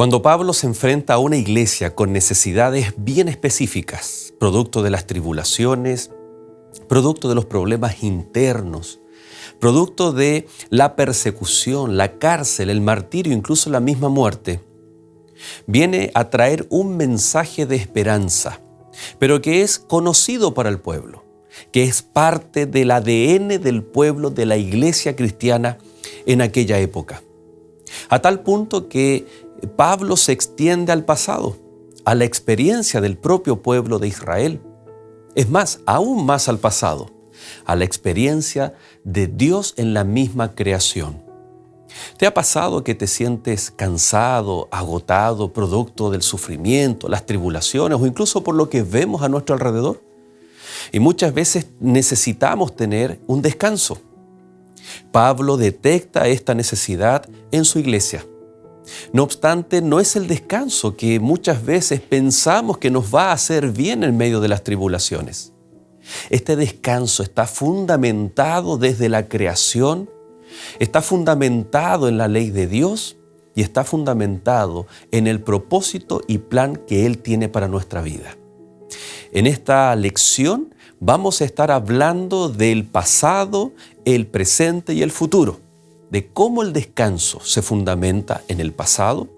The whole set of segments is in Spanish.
Cuando Pablo se enfrenta a una iglesia con necesidades bien específicas, producto de las tribulaciones, producto de los problemas internos, producto de la persecución, la cárcel, el martirio, incluso la misma muerte, viene a traer un mensaje de esperanza, pero que es conocido para el pueblo, que es parte del ADN del pueblo, de la iglesia cristiana en aquella época. A tal punto que Pablo se extiende al pasado, a la experiencia del propio pueblo de Israel. Es más, aún más al pasado, a la experiencia de Dios en la misma creación. ¿Te ha pasado que te sientes cansado, agotado, producto del sufrimiento, las tribulaciones o incluso por lo que vemos a nuestro alrededor? Y muchas veces necesitamos tener un descanso. Pablo detecta esta necesidad en su iglesia. No obstante, no es el descanso que muchas veces pensamos que nos va a hacer bien en medio de las tribulaciones. Este descanso está fundamentado desde la creación, está fundamentado en la ley de Dios y está fundamentado en el propósito y plan que Él tiene para nuestra vida. En esta lección vamos a estar hablando del pasado, el presente y el futuro, de cómo el descanso se fundamenta en el pasado,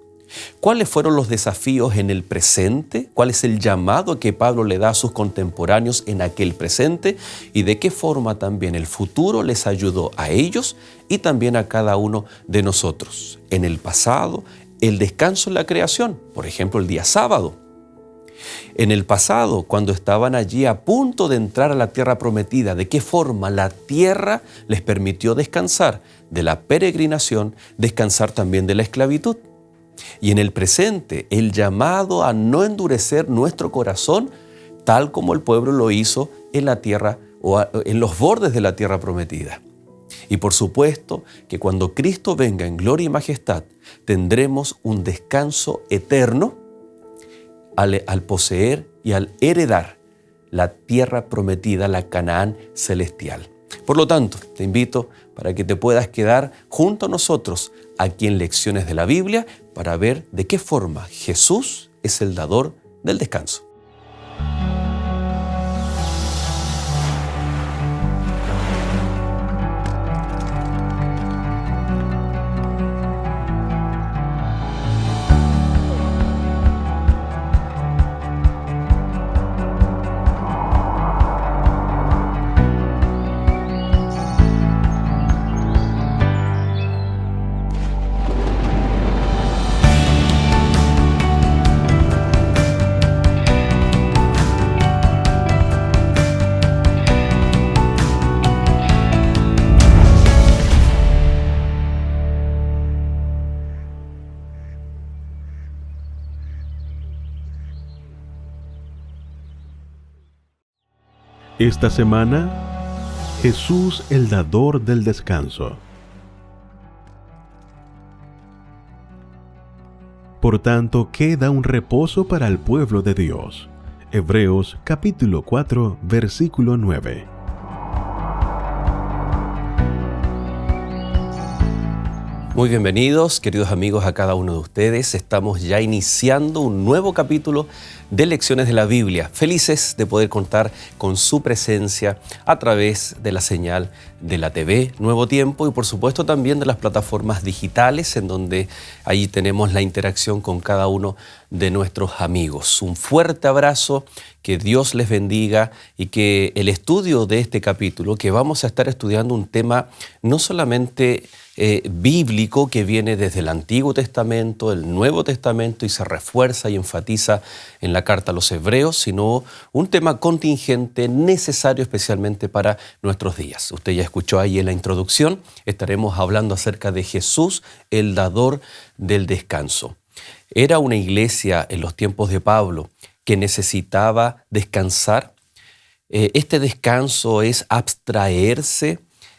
cuáles fueron los desafíos en el presente, cuál es el llamado que Pablo le da a sus contemporáneos en aquel presente y de qué forma también el futuro les ayudó a ellos y también a cada uno de nosotros. En el pasado, el descanso en la creación, por ejemplo, el día sábado. En el pasado, cuando estaban allí a punto de entrar a la tierra prometida, de qué forma la tierra les permitió descansar de la peregrinación, descansar también de la esclavitud. Y en el presente, el llamado a no endurecer nuestro corazón, tal como el pueblo lo hizo en la tierra o en los bordes de la tierra prometida. Y por supuesto que cuando Cristo venga en gloria y majestad, tendremos un descanso eterno al poseer y al heredar la tierra prometida, la Canaán celestial. Por lo tanto, te invito para que te puedas quedar junto a nosotros aquí en Lecciones de la Biblia para ver de qué forma Jesús es el dador del descanso. Esta semana, Jesús el dador del descanso. Por tanto, queda un reposo para el pueblo de Dios. Hebreos capítulo 4, versículo 9. Muy bienvenidos, queridos amigos, a cada uno de ustedes. Estamos ya iniciando un nuevo capítulo de Lecciones de la Biblia. Felices de poder contar con su presencia a través de la señal de la TV Nuevo Tiempo y por supuesto también de las plataformas digitales en donde ahí tenemos la interacción con cada uno de nuestros amigos. Un fuerte abrazo, que Dios les bendiga y que el estudio de este capítulo, que vamos a estar estudiando un tema no solamente bíblico que viene desde el Antiguo Testamento, el Nuevo Testamento y se refuerza y enfatiza en la carta a los Hebreos, sino un tema contingente, necesario especialmente para nuestros días. Usted ya escuchó ahí en la introducción, estaremos hablando acerca de Jesús, el dador del descanso. Era una iglesia en los tiempos de Pablo que necesitaba descansar. Este descanso es abstraerse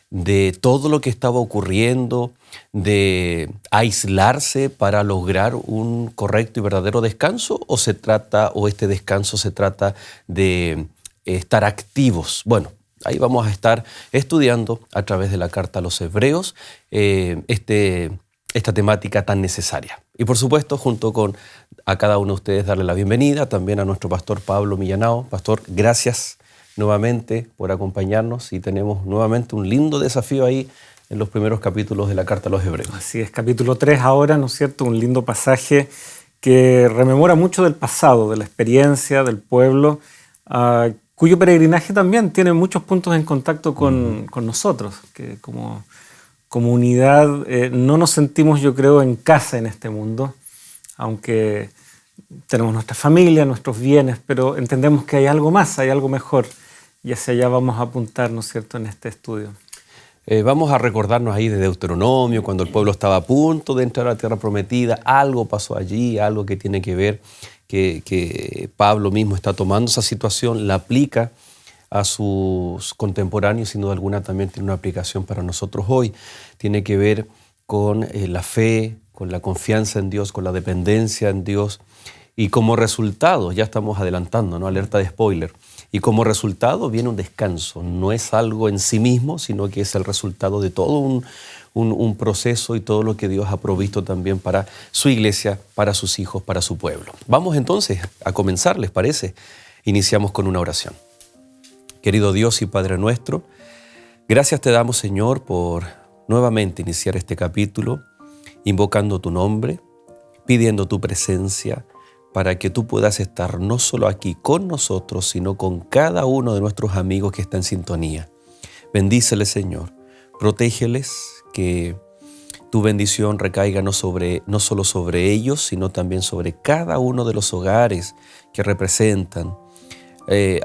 de todo lo que estaba ocurriendo, de aislarse para lograr un correcto y verdadero descanso, o este descanso se trata de estar activos. Bueno, ahí vamos a estar estudiando a través de la carta a los Hebreos esta temática tan necesaria. Y por supuesto, junto con a cada uno de ustedes, darle la bienvenida, también a nuestro pastor Pablo Millanao. Pastor, gracias nuevamente por acompañarnos y tenemos nuevamente un lindo desafío ahí en los primeros capítulos de la Carta a los Hebreos. Así es, capítulo 3 ahora, ¿no es cierto? Un lindo pasaje que rememora mucho del pasado, de la experiencia del pueblo, cuyo peregrinaje también tiene muchos puntos en contacto con nosotros, que como comunidad no nos sentimos, yo creo, en casa en este mundo, aunque tenemos nuestra familia, nuestros bienes, pero entendemos que hay algo más, hay algo mejor, y hacia allá vamos a apuntar, ¿no es cierto?, en este estudio. Vamos a recordarnos ahí de Deuteronomio, cuando el pueblo estaba a punto de entrar a la tierra prometida, algo pasó allí, algo que tiene que ver, que Pablo mismo está tomando esa situación, la aplica a sus contemporáneos, sin duda alguna también tiene una aplicación para nosotros hoy. Tiene que ver con la fe, con la confianza en Dios, con la dependencia en Dios, y como resultado, ya estamos adelantando, ¿no? Alerta de spoiler. Y como resultado viene un descanso. No es algo en sí mismo, sino que es el resultado de todo un proceso y todo lo que Dios ha provisto también para su iglesia, para sus hijos, para su pueblo. Vamos entonces a comenzar, ¿les parece? Iniciamos con una oración. Querido Dios y Padre nuestro, gracias te damos, Señor, por nuevamente iniciar este capítulo, invocando tu nombre, pidiendo tu presencia, para que tú puedas estar no solo aquí con nosotros, sino con cada uno de nuestros amigos que está en sintonía. Bendíceles, Señor, protégeles, que tu bendición recaiga no solo sobre ellos, sino también sobre cada uno de los hogares que representan.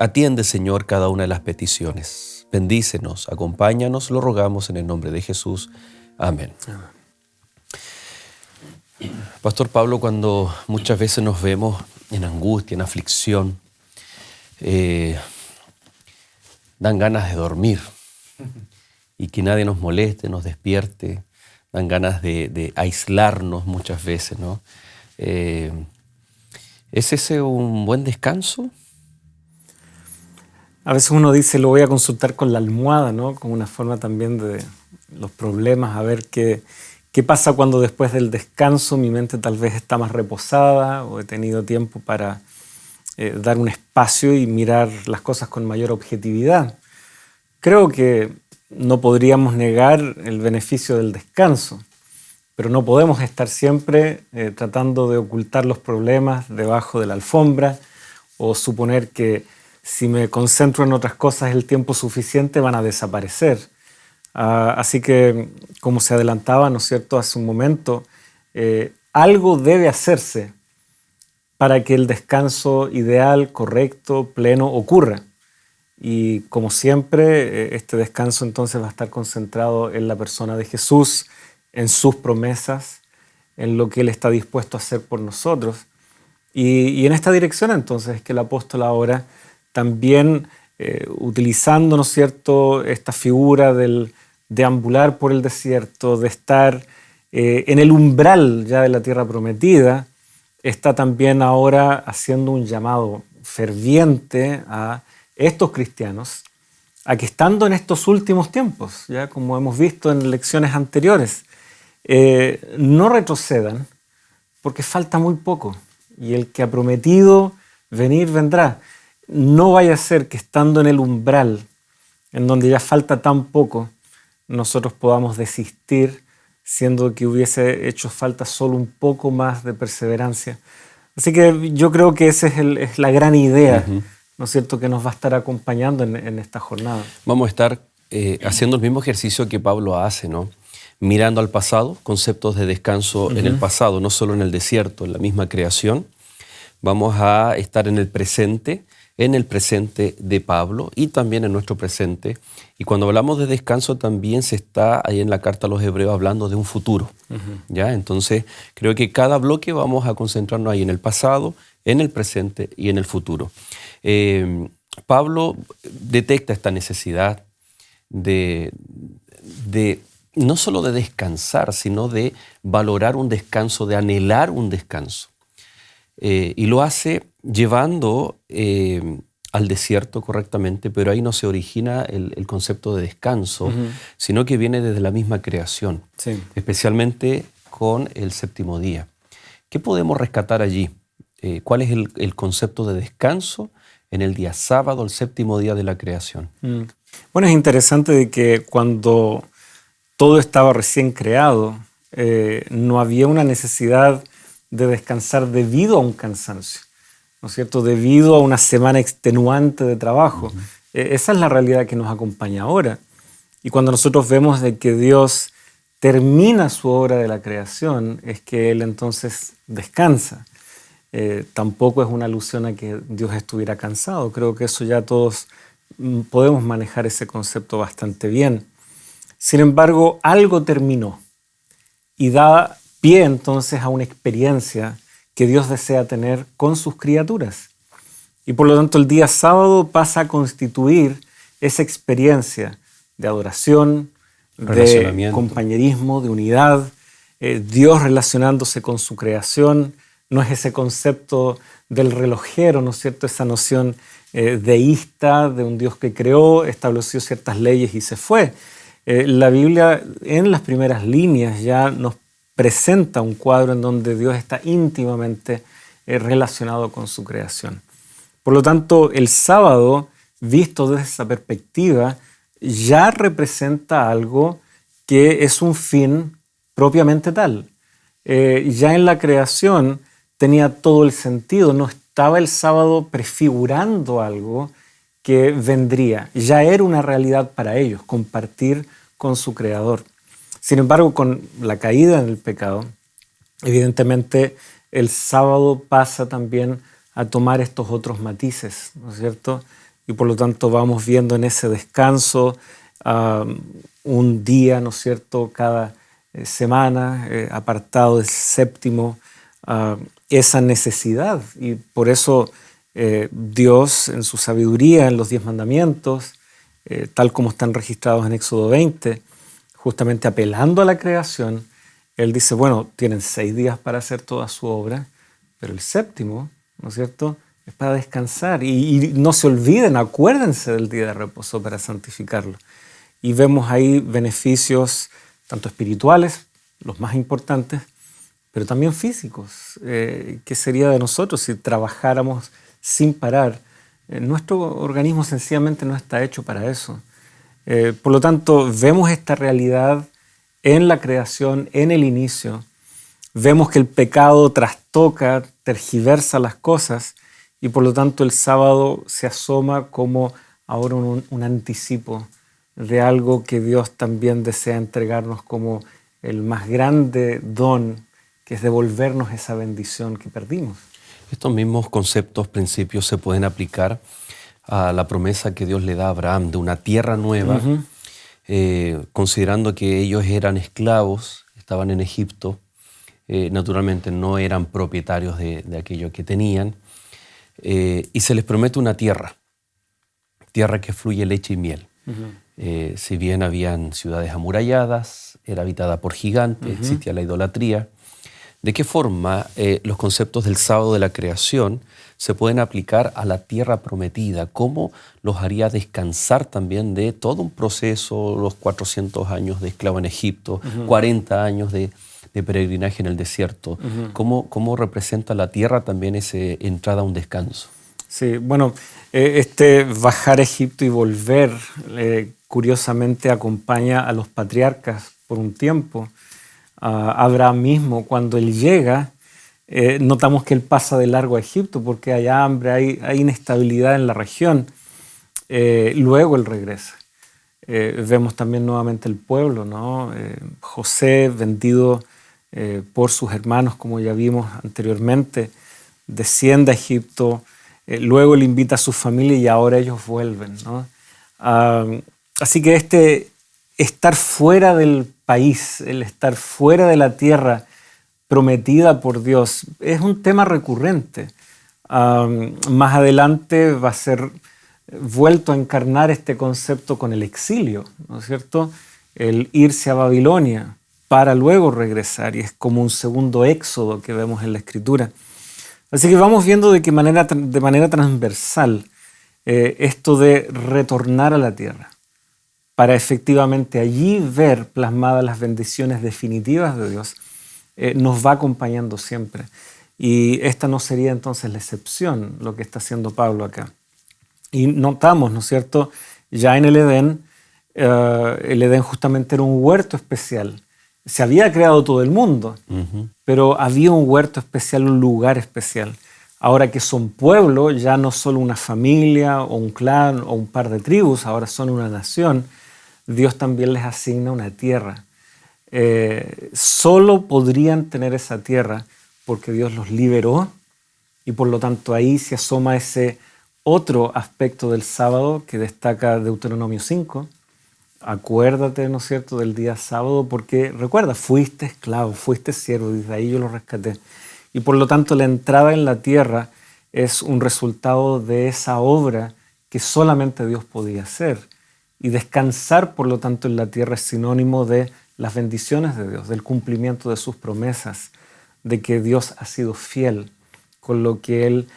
Atiende, Señor, cada una de las peticiones. Bendícenos, acompáñanos, lo rogamos en el nombre de Jesús. Amén. Pastor Pablo, cuando muchas veces nos vemos en angustia, en aflicción, dan ganas de dormir y que nadie nos moleste, nos despierte, dan ganas de aislarnos muchas veces, ¿no? ¿Es ese un buen descanso? A veces uno dice, lo voy a consultar con la almohada, ¿no? Como una forma también de los problemas, a ver qué pasa cuando después del descanso mi mente tal vez está más reposada o he tenido tiempo para dar un espacio y mirar las cosas con mayor objetividad. Creo que no podríamos negar el beneficio del descanso, pero no podemos estar siempre tratando de ocultar los problemas debajo de la alfombra o suponer que si me concentro en otras cosas el tiempo suficiente van a desaparecer. Así que, como se adelantaba, ¿no es cierto?, hace un momento, algo debe hacerse para que el descanso ideal, correcto, pleno ocurra. Y como siempre, este descanso entonces va a estar concentrado en la persona de Jesús, en sus promesas, en lo que Él está dispuesto a hacer por nosotros. Y en esta dirección entonces es que el apóstol ahora también, utilizando, ¿no es cierto?, esta figura del deambular por el desierto, de estar en el umbral ya de la tierra prometida, está también ahora haciendo un llamado ferviente a estos cristianos a que, estando en estos últimos tiempos, ya como hemos visto en lecciones anteriores, no retrocedan porque falta muy poco y el que ha prometido venir vendrá. No vaya a ser que, estando en el umbral, en donde ya falta tan poco, nosotros podamos desistir, siendo que hubiese hecho falta solo un poco más de perseverancia. Así que yo creo que esa es la gran idea, ¿no es cierto?, que nos va a estar acompañando en esta jornada. Vamos a estar haciendo el mismo ejercicio que Pablo hace, ¿no? Mirando al pasado, conceptos de descanso en el pasado, no solo en el desierto, en la misma creación. Vamos a estar en el presente de Pablo y también en nuestro presente. Y cuando hablamos de descanso también se está ahí en la carta a los Hebreos hablando de un futuro. ¿Ya? Entonces creo que cada bloque vamos a concentrarnos ahí en el pasado, en el presente y en el futuro. Pablo detecta esta necesidad de no solo de descansar, sino de valorar un descanso, de anhelar un descanso. Y lo hace llevando al desierto correctamente, pero ahí no se origina el concepto de descanso, sino que viene desde la misma creación, especialmente con el séptimo día. ¿Qué podemos rescatar allí? ¿Cuál es el concepto de descanso en el día sábado, el séptimo día de la creación? Bueno, es interesante de que cuando todo estaba recién creado, no había una necesidad de descansar debido a un cansancio, ¿no es cierto? Debido a una semana extenuante de trabajo. Esa es la realidad que nos acompaña ahora. Y cuando nosotros vemos de que Dios termina su obra de la creación, es que Él entonces descansa. Tampoco es una alusión a que Dios estuviera cansado. Creo que eso ya todos podemos manejar ese concepto bastante bien. Sin embargo, algo terminó y da pie entonces a una experiencia que Dios desea tener con sus criaturas. Y por lo tanto el día sábado pasa a constituir esa experiencia de adoración, de compañerismo, de unidad, Dios relacionándose con su creación. No es ese concepto del relojero, ¿no es cierto? Esa noción deísta de un Dios que creó, estableció ciertas leyes y se fue. La Biblia en las primeras líneas ya nos presenta un cuadro en donde Dios está íntimamente relacionado con su creación. Por lo tanto, el sábado, visto desde esa perspectiva, ya representa algo que es un fin propiamente tal. Ya en la creación tenía todo el sentido, no estaba el sábado prefigurando algo que vendría, ya era una realidad para ellos, compartir con su Creador. Sin embargo, con la caída en el pecado, evidentemente el sábado pasa también a tomar estos otros matices, ¿no es cierto? Y por lo tanto vamos viendo en ese descanso un día, ¿no es cierto?, cada semana, apartado del séptimo, esa necesidad. Y por eso Dios, en su sabiduría, en los 10 mandamientos, tal como están registrados en Éxodo 20, justamente apelando a la creación, Él dice, bueno, tienen 6 días para hacer toda su obra, pero el séptimo, ¿no es cierto?, es para descansar. Y no se olviden, acuérdense del día de reposo para santificarlo. Y vemos ahí beneficios tanto espirituales, los más importantes, pero también físicos. ¿Qué sería de nosotros si trabajáramos sin parar? Nuestro organismo sencillamente no está hecho para eso. Por lo tanto, vemos esta realidad en la creación, en el inicio. Vemos que el pecado trastoca, tergiversa las cosas y por lo tanto el sábado se asoma como ahora un anticipo de algo que Dios también desea entregarnos como el más grande don, que es devolvernos esa bendición que perdimos. Estos mismos conceptos, principios, se pueden aplicar a la promesa que Dios le da a Abraham de una tierra nueva, considerando que ellos eran esclavos, estaban en Egipto, naturalmente no eran propietarios de aquello que tenían, y se les promete una tierra que fluye leche y miel. Si bien habían ciudades amuralladas, era habitada por gigantes, existía la idolatría. ¿De qué forma los conceptos del sábado de la creación se pueden aplicar a la tierra prometida? ¿Cómo los haría descansar también de todo un proceso, los 400 años de esclavo en Egipto, 40 años de peregrinaje en el desierto? ¿Cómo representa la tierra también esa entrada a un descanso? Sí, bueno, este bajar a Egipto y volver curiosamente acompaña a los patriarcas por un tiempo. Abraham mismo, cuando él llega, notamos que él pasa de largo a Egipto porque hay hambre, hay inestabilidad en la región. Luego él regresa. Vemos también nuevamente el pueblo, ¿no? José, vendido por sus hermanos, como ya vimos anteriormente, desciende a Egipto. Luego le invita a su familia y ahora ellos vuelven, ¿no? Así que este estar fuera del país, el estar fuera de la tierra prometida por Dios, es un tema recurrente. Más adelante va a ser vuelto a encarnar este concepto con el exilio, ¿no es cierto? El irse a Babilonia para luego regresar, y es como un segundo éxodo que vemos en la Escritura. Así que vamos viendo de manera transversal esto de retornar a la tierra para efectivamente allí ver plasmadas las bendiciones definitivas de Dios, nos va acompañando siempre. Y esta no sería entonces la excepción, lo que está haciendo Pablo acá. Y notamos, ¿no es cierto?, ya en el Edén justamente era un huerto especial. Se había creado todo el mundo, pero había un huerto especial, un lugar especial. Ahora que son pueblo, ya no solo una familia o un clan o un par de tribus, ahora son una nación, Dios también les asigna una tierra. Solo podrían tener esa tierra porque Dios los liberó, y por lo tanto ahí se asoma ese otro aspecto del sábado que destaca Deuteronomio 5. Acuérdate, ¿no es cierto?, del día sábado, porque recuerda, fuiste esclavo, fuiste siervo, y desde ahí yo lo rescaté. Y por lo tanto la entrada en la tierra es un resultado de esa obra que solamente Dios podía hacer. Y descansar, por lo tanto, en la tierra es sinónimo de las bendiciones de Dios, del cumplimiento de sus promesas, de que Dios ha sido fiel con lo que Él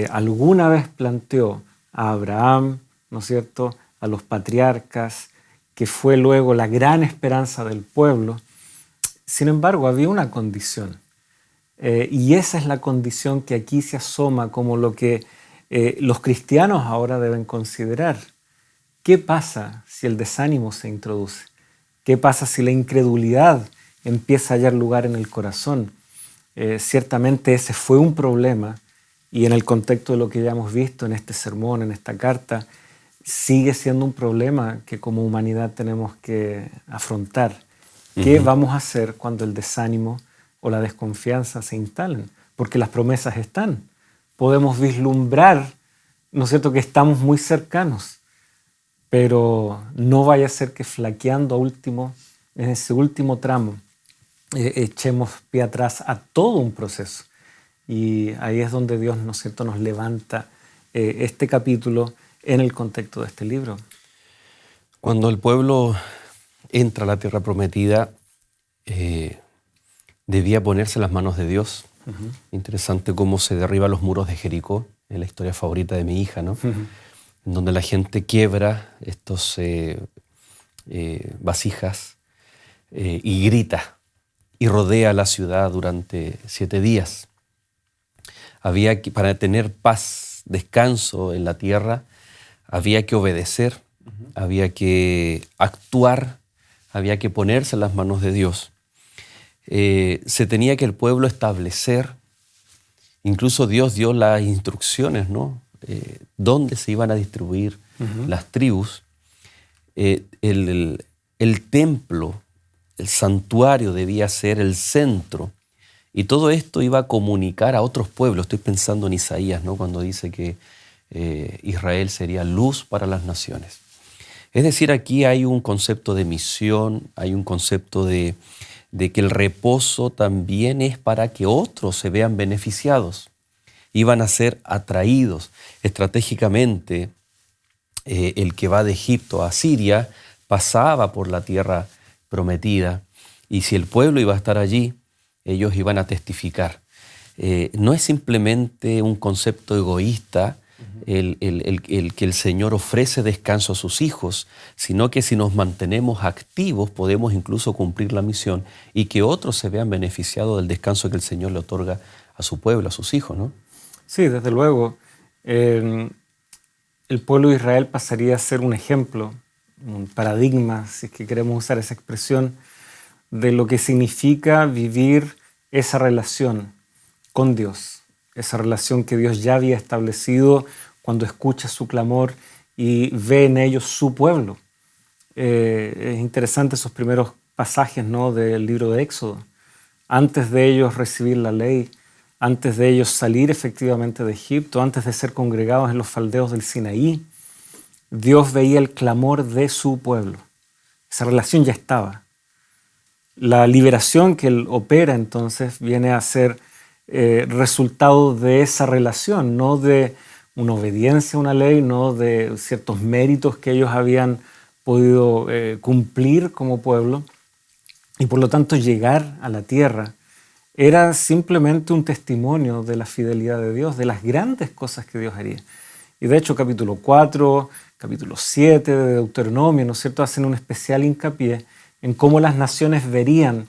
alguna vez planteó a Abraham, ¿no es cierto?, a los patriarcas, que fue luego la gran esperanza del pueblo. Sin embargo, había una condición, y esa es la condición que aquí se asoma como lo que los cristianos ahora deben considerar. ¿Qué pasa si el desánimo se introduce? ¿Qué pasa si la incredulidad empieza a hallar lugar en el corazón? Ciertamente ese fue un problema, y en el contexto de lo que ya hemos visto en este sermón, en esta carta, sigue siendo un problema que como humanidad tenemos que afrontar. ¿Qué vamos a hacer cuando el desánimo o la desconfianza se instalen? Porque las promesas están. Podemos vislumbrar, ¿no es cierto?, que estamos muy cercanos, pero no vaya a ser que flaqueando en ese último tramo, echemos pie atrás a todo un proceso. Y ahí es donde Dios, ¿no es cierto?, nos levanta este capítulo en el contexto de este libro. Cuando el pueblo entra a la tierra prometida, debía ponerse en las manos de Dios. Interesante cómo se derriban los muros de Jericó, es la historia favorita de mi hija, ¿no? En donde la gente quiebra estos vasijas y grita y rodea la ciudad durante 7 días. Había que, para tener paz, descanso en la tierra, había que obedecer, había que actuar, había que ponerse en las manos de Dios. Se tenía que el pueblo establecer, incluso Dios dio las instrucciones, ¿no?, dónde se iban a distribuir las tribus. El templo, el santuario debía ser el centro, y todo esto iba a comunicar a otros pueblos. Estoy pensando en Isaías, ¿no?, cuando dice que Israel sería luz para las naciones. Es decir, aquí hay un concepto de misión, hay un concepto de que el reposo también es para que otros se vean beneficiados. Iban a ser atraídos estratégicamente. El que va de Egipto a Siria pasaba por la tierra prometida, y si el pueblo iba a estar allí, ellos iban a testificar. No es simplemente un concepto egoísta el que el Señor ofrece descanso a sus hijos, sino que si nos mantenemos activos podemos incluso cumplir la misión y que otros se vean beneficiados del descanso que el Señor le otorga a su pueblo, a sus hijos, ¿no? Sí, desde luego. El pueblo de Israel pasaría a ser un ejemplo, un paradigma, si es que queremos usar esa expresión, de lo que significa vivir esa relación con Dios, esa relación que Dios ya había establecido cuando escucha su clamor y ve en ellos su pueblo. Es interesante esos primeros pasajes, ¿no?, del libro de Éxodo. Antes de ellos recibir la ley, antes de ellos salir efectivamente de Egipto, antes de ser congregados en los faldeos del Sinaí, Dios veía el clamor de su pueblo. Esa relación ya estaba. La liberación que Él opera entonces viene a ser resultado de esa relación, no de una obediencia a una ley, no de ciertos méritos que ellos habían podido cumplir como pueblo, y por lo tanto llegar a la tierra era simplemente un testimonio de la fidelidad de Dios, de las grandes cosas que Dios haría. Y de hecho capítulo 4, capítulo 7 de Deuteronomio, ¿no es cierto?, hacen un especial hincapié en cómo las naciones verían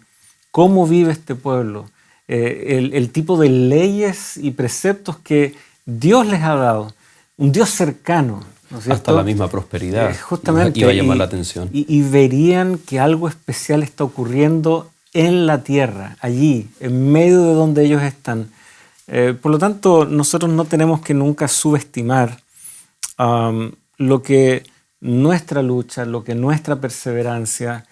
cómo vive este pueblo, el tipo de leyes y preceptos que Dios les ha dado, un Dios cercano, ¿no es cierto? Hasta la misma prosperidad justamente, iba a llamar la atención. Y verían que algo especial está ocurriendo en la tierra, allí, en medio de donde ellos están. Por lo tanto, nosotros no tenemos que nunca subestimar lo que nuestra lucha, lo que nuestra perseverancia,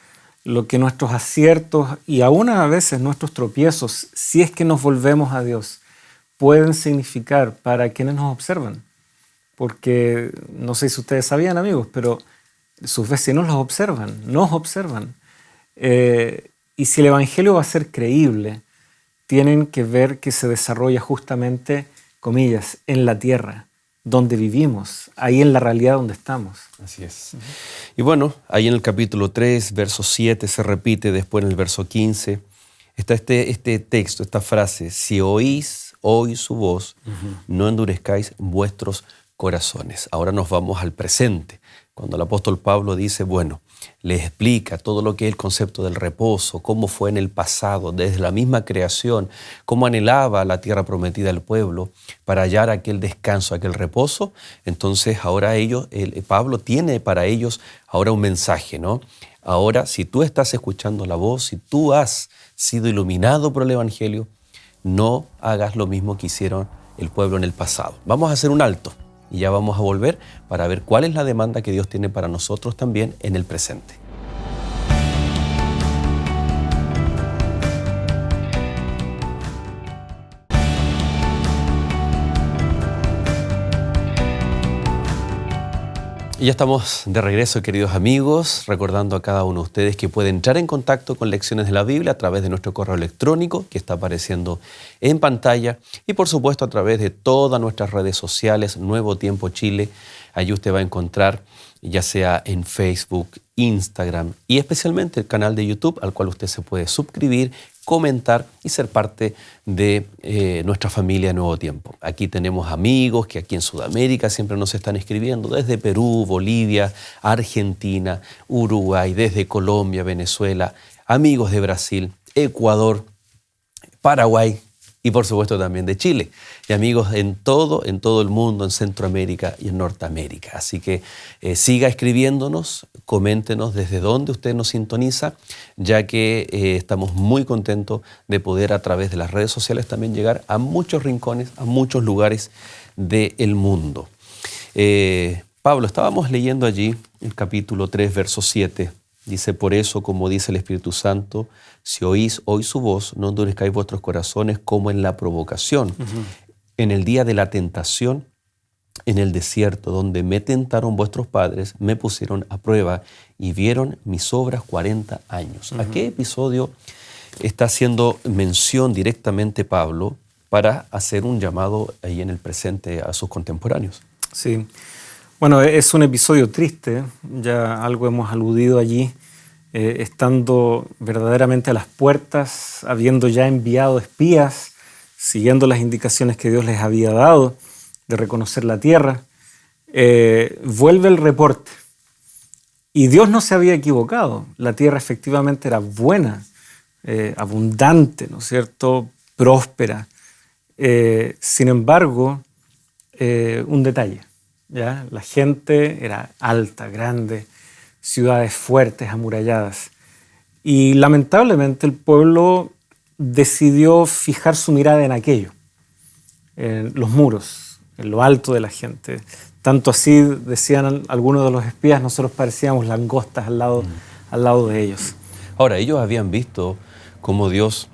lo que nuestros aciertos y aún a veces nuestros tropiezos, si es que nos volvemos a Dios, pueden significar para quienes nos observan. Porque no sé si ustedes sabían, amigos, pero sus vecinos los observan, nos observan. Y si el Evangelio va a ser creíble, tienen que ver que se desarrolla justamente, comillas, en la tierra, donde vivimos, ahí en la realidad donde estamos. Así es. Y bueno, ahí en el capítulo 3, verso 7, se repite después en el verso 15, está este texto, esta frase: si oís hoy su voz, no endurezcáis vuestros corazones. Ahora nos vamos al presente, cuando el apóstol Pablo dice, bueno, les explica todo lo que es el concepto del reposo, cómo fue en el pasado, desde la misma creación, cómo anhelaba la tierra prometida al pueblo para hallar aquel descanso, aquel reposo. Entonces ahora Pablo tiene para ellos ahora un mensaje, ¿no? Ahora, si tú estás escuchando la voz, si tú has sido iluminado por el Evangelio, no hagas lo mismo que hicieron el pueblo en el pasado. Vamos a hacer un alto y ya vamos a volver para ver cuál es la demanda que Dios tiene para nosotros también en el presente. Y ya estamos de regreso, queridos amigos, recordando a cada uno de ustedes que pueden entrar en contacto con Lecciones de la Biblia a través de nuestro correo electrónico que está apareciendo en pantalla y por supuesto a través de todas nuestras redes sociales, Nuevo Tiempo Chile. Allí usted va a encontrar ya sea en Facebook, Instagram y especialmente el canal de YouTube al cual usted se puede suscribir, comentar y ser parte de nuestra familia Nuevo Tiempo. Aquí tenemos amigos que aquí en Sudamérica siempre nos están escribiendo desde Perú, Bolivia, Argentina, Uruguay, desde Colombia, Venezuela, amigos de Brasil, Ecuador, Paraguay y por supuesto también de Chile. Y amigos en todo el mundo, en Centroamérica y en Norteamérica. Así que siga escribiéndonos, coméntenos desde dónde usted nos sintoniza, ya que estamos muy contentos de poder a través de las redes sociales también llegar a muchos rincones, a muchos lugares del mundo. Pablo, estábamos leyendo allí el capítulo 3, verso 7. Dice, por eso, como dice el Espíritu Santo, si oís hoy su voz, no endurezcáis vuestros corazones como en la provocación. En el día de la tentación, en el desierto, donde me tentaron vuestros padres, me pusieron a prueba y vieron mis obras 40 años. ¿A qué episodio está haciendo mención directamente Pablo para hacer un llamado ahí en el presente a sus contemporáneos? Sí. Bueno, es un episodio triste, ya algo hemos aludido allí, estando verdaderamente a las puertas, habiendo ya enviado espías, siguiendo las indicaciones que Dios les había dado de reconocer la tierra, vuelve el reporte. Y Dios no se había equivocado, la tierra efectivamente era buena, abundante, ¿no es cierto?, próspera. Sin embargo, un detalle. ¿Ya? La gente era alta, grande, ciudades fuertes, amuralladas. Y lamentablemente el pueblo decidió fijar su mirada en aquello, en los muros, en lo alto de la gente. Tanto así, decían algunos de los espías, nosotros parecíamos langostas al lado de ellos. Ahora, ellos habían visto cómo Dios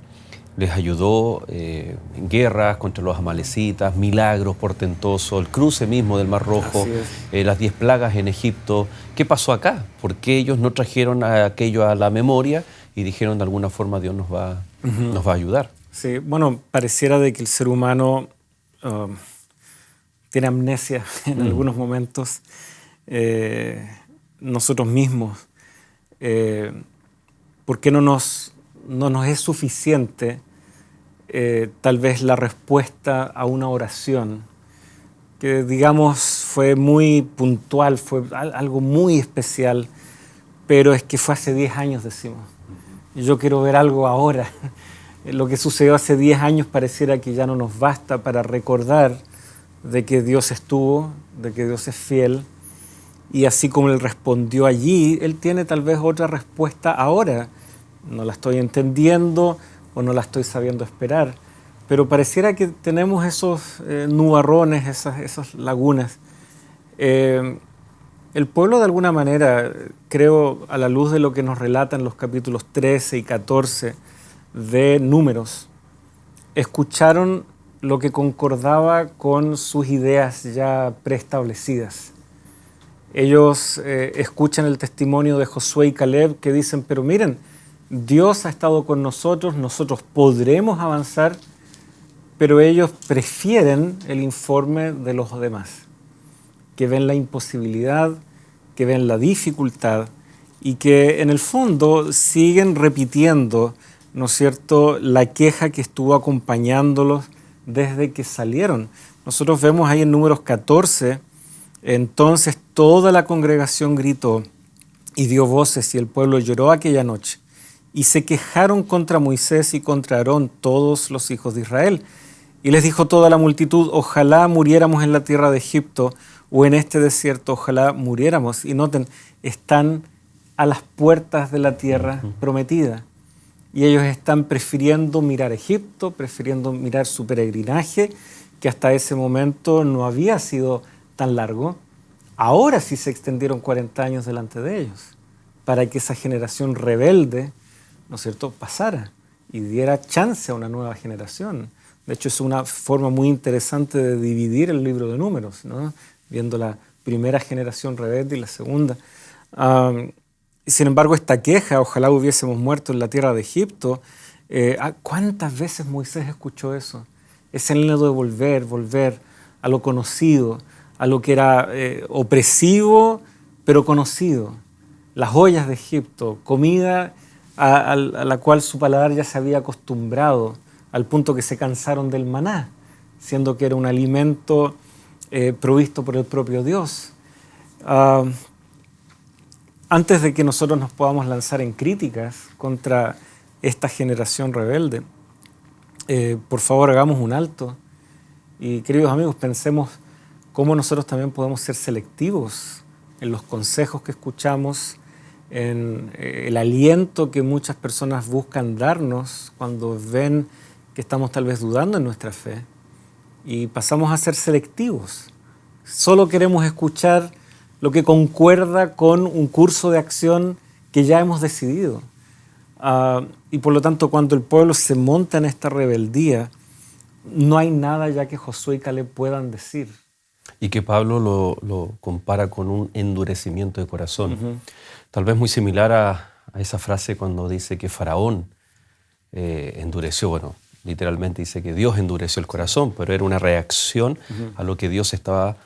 les ayudó en guerras contra los amalecitas, milagros portentosos, el cruce mismo del Mar Rojo, las 10 plagas en Egipto. ¿Qué pasó acá? ¿Por qué ellos no trajeron aquello a la memoria y dijeron de alguna forma Dios nos va a ayudar? Sí, bueno, pareciera de que el ser humano tiene amnesia en algunos momentos. Nosotros mismos, ¿por qué no nos es suficiente tal vez la respuesta a una oración que digamos fue muy puntual, fue algo muy especial, pero es que fue hace 10 años, decimos. yo quiero ver algo ahora. Lo que sucedió hace 10 años pareciera que ya no nos basta para recordar de que Dios estuvo, de que Dios es fiel. Y así como Él respondió allí, Él tiene tal vez otra respuesta ahora. No la estoy entendiendo o no la estoy sabiendo esperar. Pero pareciera que tenemos esos nubarrones, esas lagunas. El pueblo de alguna manera, creo, a la luz de lo que nos relatan los capítulos 13 y 14 de Números, escucharon lo que concordaba con sus ideas ya preestablecidas. Ellos escuchan el testimonio de Josué y Caleb que dicen, pero miren, Dios ha estado con nosotros, nosotros podremos avanzar, pero ellos prefieren el informe de los demás, que ven la imposibilidad, que ven la dificultad y que en el fondo siguen repitiendo, ¿no es cierto?, la queja que estuvo acompañándolos desde que salieron. Nosotros vemos ahí en Números 14, entonces toda la congregación gritó y dio voces y el pueblo lloró aquella noche y se quejaron contra Moisés y contra Aarón todos los hijos de Israel. Y les dijo toda la multitud, ojalá muriéramos en la tierra de Egipto o en este desierto, ojalá muriéramos. Y noten, están a las puertas de la tierra prometida. Y ellos están prefiriendo mirar Egipto, prefiriendo mirar su peregrinaje, que hasta ese momento no había sido tan largo. Ahora sí se extendieron 40 años delante de ellos, para que esa generación rebelde, ¿no es cierto?, pasara y diera chance a una nueva generación. De hecho, es una forma muy interesante de dividir el libro de Números, ¿no?, viendo la primera generación rebelde y la segunda. Sin embargo, esta queja, ojalá hubiésemos muerto en la tierra de Egipto, ¿cuántas veces Moisés escuchó eso? Ese anhelo de volver a lo conocido, a lo que era opresivo, pero conocido. Las ollas de Egipto, comida a la cual su paladar ya se había acostumbrado, al punto que se cansaron del maná, siendo que era un alimento provisto por el propio Dios. Antes de que nosotros nos podamos lanzar en críticas contra esta generación rebelde, por favor hagamos un alto y, queridos amigos, pensemos cómo nosotros también podemos ser selectivos en los consejos que escuchamos, en el aliento que muchas personas buscan darnos cuando ven que estamos tal vez dudando en nuestra fe, y pasamos a ser selectivos. Solo queremos escuchar lo que concuerda con un curso de acción que ya hemos decidido. Y por lo tanto, cuando el pueblo se monta en esta rebeldía, no hay nada ya que Josué y Caleb puedan decir. Y que Pablo lo compara con un endurecimiento de corazón. Tal vez muy similar a esa frase cuando dice que Faraón endureció, bueno, literalmente dice que Dios endureció el corazón, pero era una reacción a lo que Dios estaba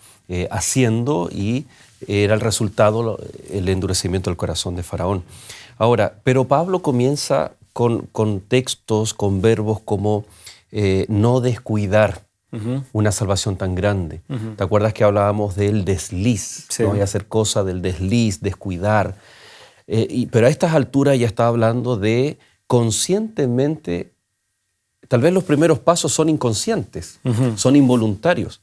haciendo y era el resultado, el endurecimiento del corazón de Faraón. Ahora, pero Pablo comienza con textos, con verbos como no descuidar una salvación tan grande. ¿Te acuerdas que hablábamos del desliz? Sí. ¿No? Y hacer cosa del desliz, descuidar. Pero a estas alturas ya está hablando de conscientemente. Tal vez los primeros pasos son inconscientes, son involuntarios,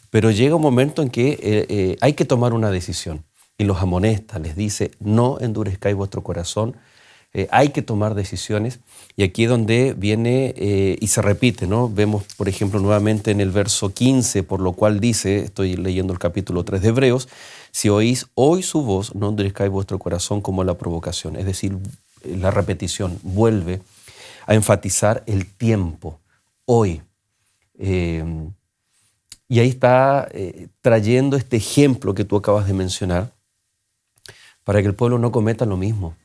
pero llega un momento en que hay que tomar una decisión y los amonesta, les dice, no endurezcáis vuestro corazón, hay que tomar decisiones, y aquí es donde viene y se repite, ¿no? Vemos, por ejemplo, nuevamente en el verso 15, por lo cual dice, estoy leyendo el capítulo 3 de Hebreos, si oís hoy su voz, no endurezcáis vuestro corazón como la provocación, es decir, la repetición vuelve a enfatizar el tiempo, hoy. Y ahí está trayendo este ejemplo que tú acabas de mencionar para que el pueblo no cometa lo mismo.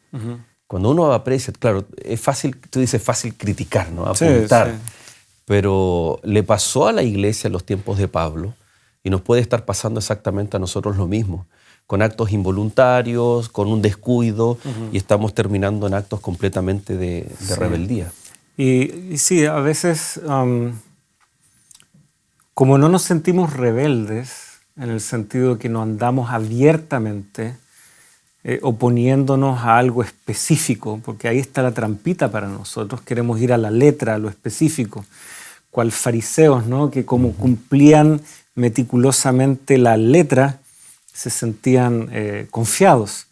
Cuando uno aprecia, claro, es fácil, tú dices fácil criticar, ¿no? Apuntar. Sí. Pero le pasó a la iglesia en los tiempos de Pablo y nos puede estar pasando exactamente a nosotros lo mismo, con actos involuntarios, con un descuido, y estamos terminando en actos completamente de rebeldía. Y sí, a veces, como no nos sentimos rebeldes, en el sentido de que no andamos abiertamente oponiéndonos a algo específico, porque ahí está la trampita para nosotros. Queremos ir a la letra, a lo específico, cual fariseos, ¿no? Que como cumplían meticulosamente la letra, se sentían confiados.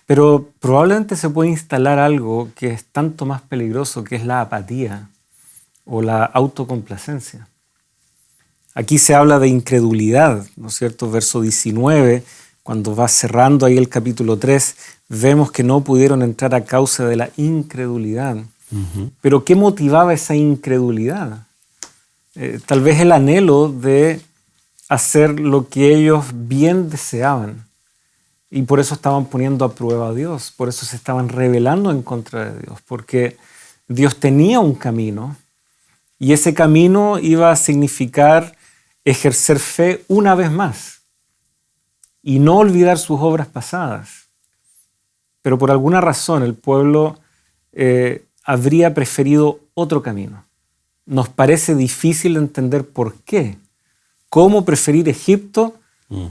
Pero probablemente se puede instalar algo que es tanto más peligroso, que es la apatía o la autocomplacencia. Aquí se habla de incredulidad, ¿no es cierto? Verso 19, cuando va cerrando ahí el capítulo 3, vemos que no pudieron entrar a causa de la incredulidad. Pero ¿qué motivaba esa incredulidad? Tal vez el anhelo de hacer lo que ellos bien deseaban. Y por eso estaban poniendo a prueba a Dios, por eso se estaban rebelando en contra de Dios, porque Dios tenía un camino y ese camino iba a significar ejercer fe una vez más y no olvidar sus obras pasadas. Pero por alguna razón el pueblo habría preferido otro camino. Nos parece difícil entender por qué. ¿Cómo preferir Egipto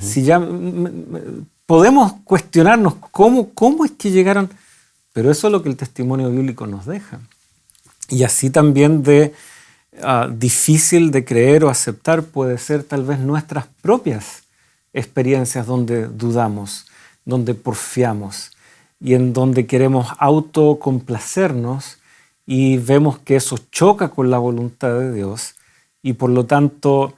si ya... Podemos cuestionarnos cómo es que llegaron, pero eso es lo que el testimonio bíblico nos deja. Y así también de difícil de creer o aceptar puede ser tal vez nuestras propias experiencias donde dudamos, donde porfiamos y en donde queremos autocomplacernos y vemos que eso choca con la voluntad de Dios y por lo tanto,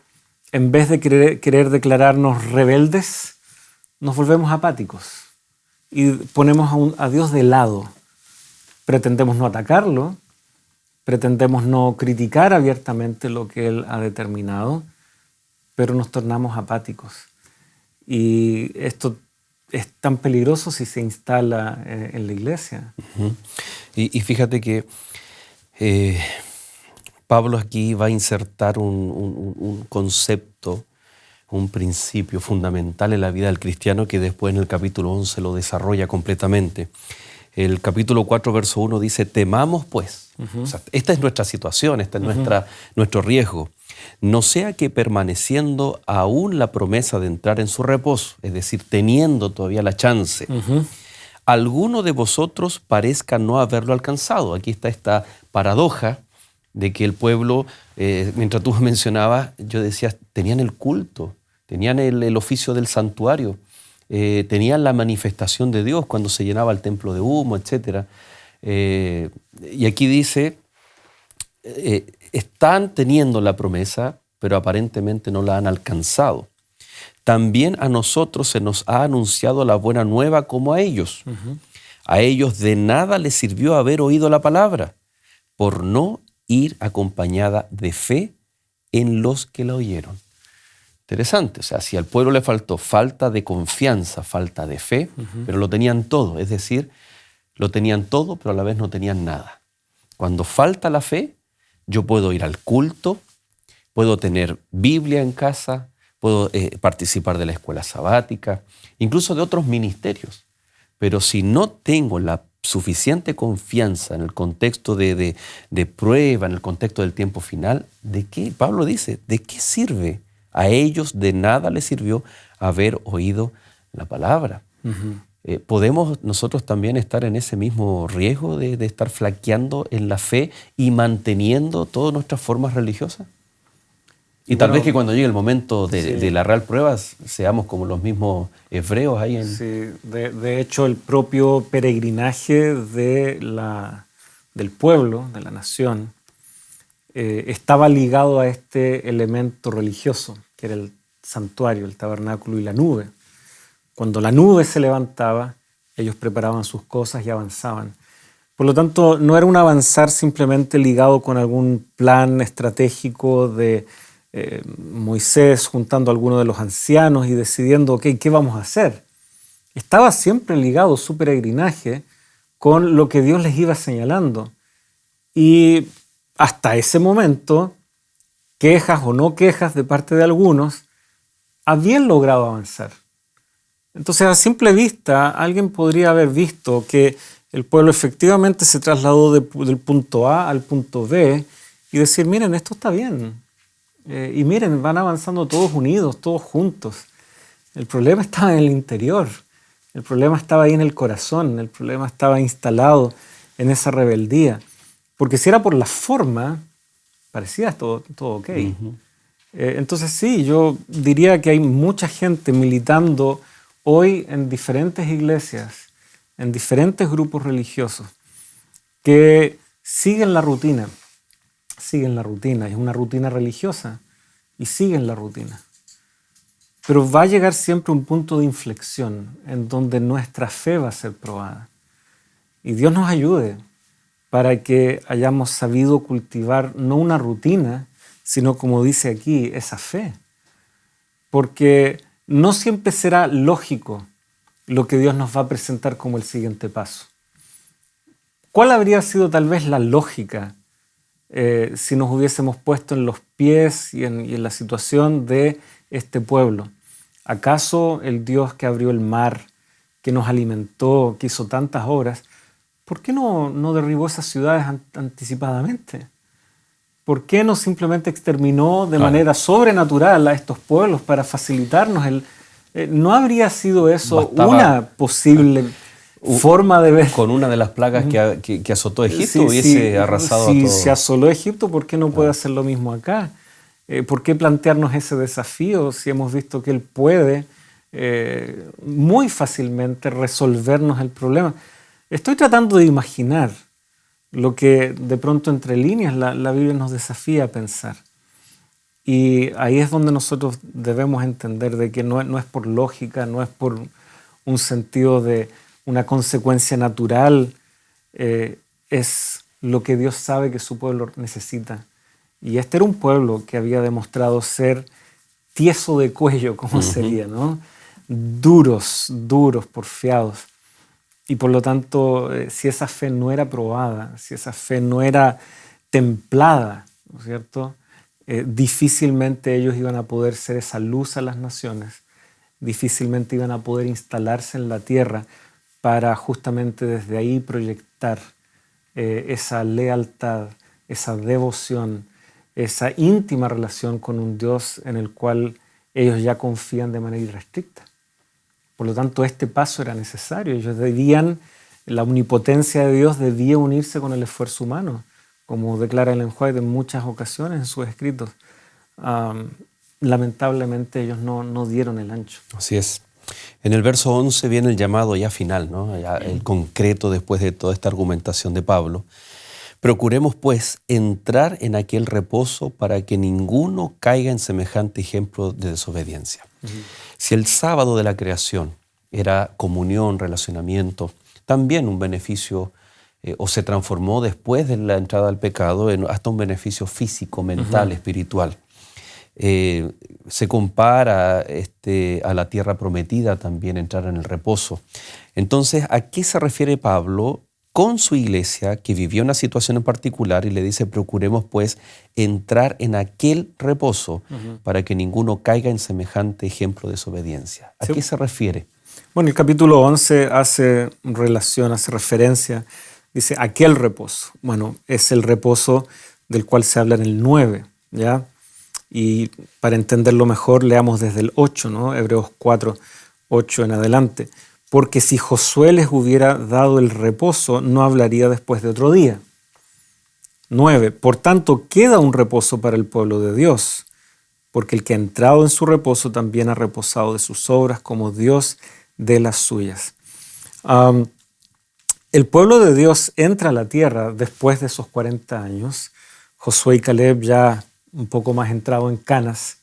en vez de querer declararnos rebeldes, nos volvemos apáticos y ponemos a Dios de lado. Pretendemos no atacarlo, pretendemos no criticar abiertamente lo que Él ha determinado, pero nos tornamos apáticos. Y esto es tan peligroso si se instala en la iglesia. Y fíjate que Pablo aquí va a insertar un concepto, un principio fundamental en la vida del cristiano que después en el capítulo 11 lo desarrolla completamente. El capítulo 4, verso 1 dice, temamos pues. O sea, esta es nuestra situación, este es nuestro riesgo. No sea que permaneciendo aún la promesa de entrar en su reposo, es decir, teniendo todavía la chance, alguno de vosotros parezca no haberlo alcanzado. Aquí está esta paradoja de que el pueblo, mientras tú mencionabas, yo decía, tenían el culto, tenían el oficio del santuario, tenían la manifestación de Dios cuando se llenaba el templo de humo, etc. Y aquí dice, están teniendo la promesa, pero aparentemente no la han alcanzado. También a nosotros se nos ha anunciado la buena nueva como a ellos. A ellos de nada les sirvió haber oído la palabra, por no ir acompañada de fe en los que la oyeron. Interesante, o sea, si al pueblo le faltó falta de confianza, falta de fe, pero lo tenían todo, es decir, lo tenían todo, pero a la vez no tenían nada. Cuando falta la fe, yo puedo ir al culto, puedo tener Biblia en casa, puedo participar de la escuela sabática, incluso de otros ministerios, pero si no tengo la suficiente confianza en el contexto de prueba, en el contexto del tiempo final, ¿de qué? Pablo dice, ¿de qué sirve? A ellos de nada les sirvió haber oído la palabra. ¿Podemos nosotros también estar en ese mismo riesgo de estar flaqueando en la fe y manteniendo todas nuestras formas religiosas? Y tal vez que cuando llegue el momento de la real prueba seamos como los mismos hebreos ahí en... Sí, de hecho el propio peregrinaje del pueblo, de la nación, estaba ligado a este elemento religioso, que era el santuario, el tabernáculo y la nube. Cuando la nube se levantaba, ellos preparaban sus cosas y avanzaban. Por lo tanto, no era un avanzar simplemente ligado con algún plan estratégico de Moisés juntando a algunos de los ancianos y decidiendo, ok, ¿qué vamos a hacer? Estaba siempre ligado su peregrinaje con lo que Dios les iba señalando. Y hasta ese momento, quejas o no quejas de parte de algunos, habían logrado avanzar. Entonces, a simple vista, alguien podría haber visto que el pueblo efectivamente se trasladó del punto A al punto B y decir, miren, esto está bien. Y miren, van avanzando todos unidos, todos juntos. El problema estaba en el interior. El problema estaba ahí en el corazón, el problema estaba instalado en esa rebeldía. Porque si era por la forma, parecía todo ok. Entonces sí, yo diría que hay mucha gente militando hoy en diferentes iglesias, en diferentes grupos religiosos, que siguen la rutina, es una rutina religiosa y siguen la rutina. Pero va a llegar siempre un punto de inflexión en donde nuestra fe va a ser probada. Y Dios nos ayude para que hayamos sabido cultivar no una rutina, sino, como dice aquí, esa fe. Porque no siempre será lógico lo que Dios nos va a presentar como el siguiente paso. ¿Cuál habría sido tal vez la lógica si nos hubiésemos puesto en los pies y en la situación de este pueblo? ¿Acaso el Dios que abrió el mar, que nos alimentó, que hizo tantas obras, ¿por qué no derribó esas ciudades anticipadamente? ¿Por qué no simplemente exterminó de manera sobrenatural a estos pueblos para facilitarnos ¿no habría sido eso una posible forma de ver? Con una de las plagas que azotó Egipto hubiese arrasado a todo. Si se asoló Egipto, ¿por qué no puede hacer lo mismo acá? ¿Por qué plantearnos ese desafío si hemos visto que Él puede muy fácilmente resolvernos el problema? Estoy tratando de imaginar lo que de pronto entre líneas la Biblia nos desafía a pensar. Y ahí es donde nosotros debemos entender de que no es por lógica, no es por un sentido de una consecuencia natural, es lo que Dios sabe que su pueblo necesita. Y este era un pueblo que había demostrado ser tieso de cuello, como sería, ¿no? Duros, porfiados. Y por lo tanto, si esa fe no era probada, si esa fe no era templada, ¿no es cierto? Difícilmente ellos iban a poder ser esa luz a las naciones, difícilmente iban a poder instalarse en la tierra para justamente desde ahí proyectar esa lealtad, esa devoción, esa íntima relación con un Dios en el cual ellos ya confían de manera irrestricta. Por lo tanto, este paso era necesario. La omnipotencia de Dios debía unirse con el esfuerzo humano, como declara Ellen White en muchas ocasiones en sus escritos. Lamentablemente ellos no dieron el ancho. Así es. En el verso 11 viene el llamado ya final, ¿no? Ya el concreto después de toda esta argumentación de Pablo. Procuremos pues entrar en aquel reposo para que ninguno caiga en semejante ejemplo de desobediencia. Si el sábado de la creación era comunión, relacionamiento, también un beneficio, o se transformó después de la entrada al pecado en hasta un beneficio físico, mental, espiritual. Se compara a la tierra prometida también entrar en el reposo. Entonces, ¿a qué se refiere Pablo con su iglesia que vivió una situación en particular y le dice, procuremos pues entrar en aquel reposo para que ninguno caiga en semejante ejemplo de desobediencia? ¿A qué se refiere? Bueno, el capítulo 11 hace referencia, dice aquel reposo. Bueno, es el reposo del cual se habla en el 9, ¿ya? Y para entenderlo mejor, leamos desde el 8, ¿no? Hebreos 4, 8 en adelante. Porque si Josué les hubiera dado el reposo, no hablaría después de otro día. 9. Por tanto, queda un reposo para el pueblo de Dios, porque el que ha entrado en su reposo también ha reposado de sus obras como Dios de las suyas. El pueblo de Dios entra a la tierra después de esos 40 años. Josué y Caleb ya un poco más entrado en canas,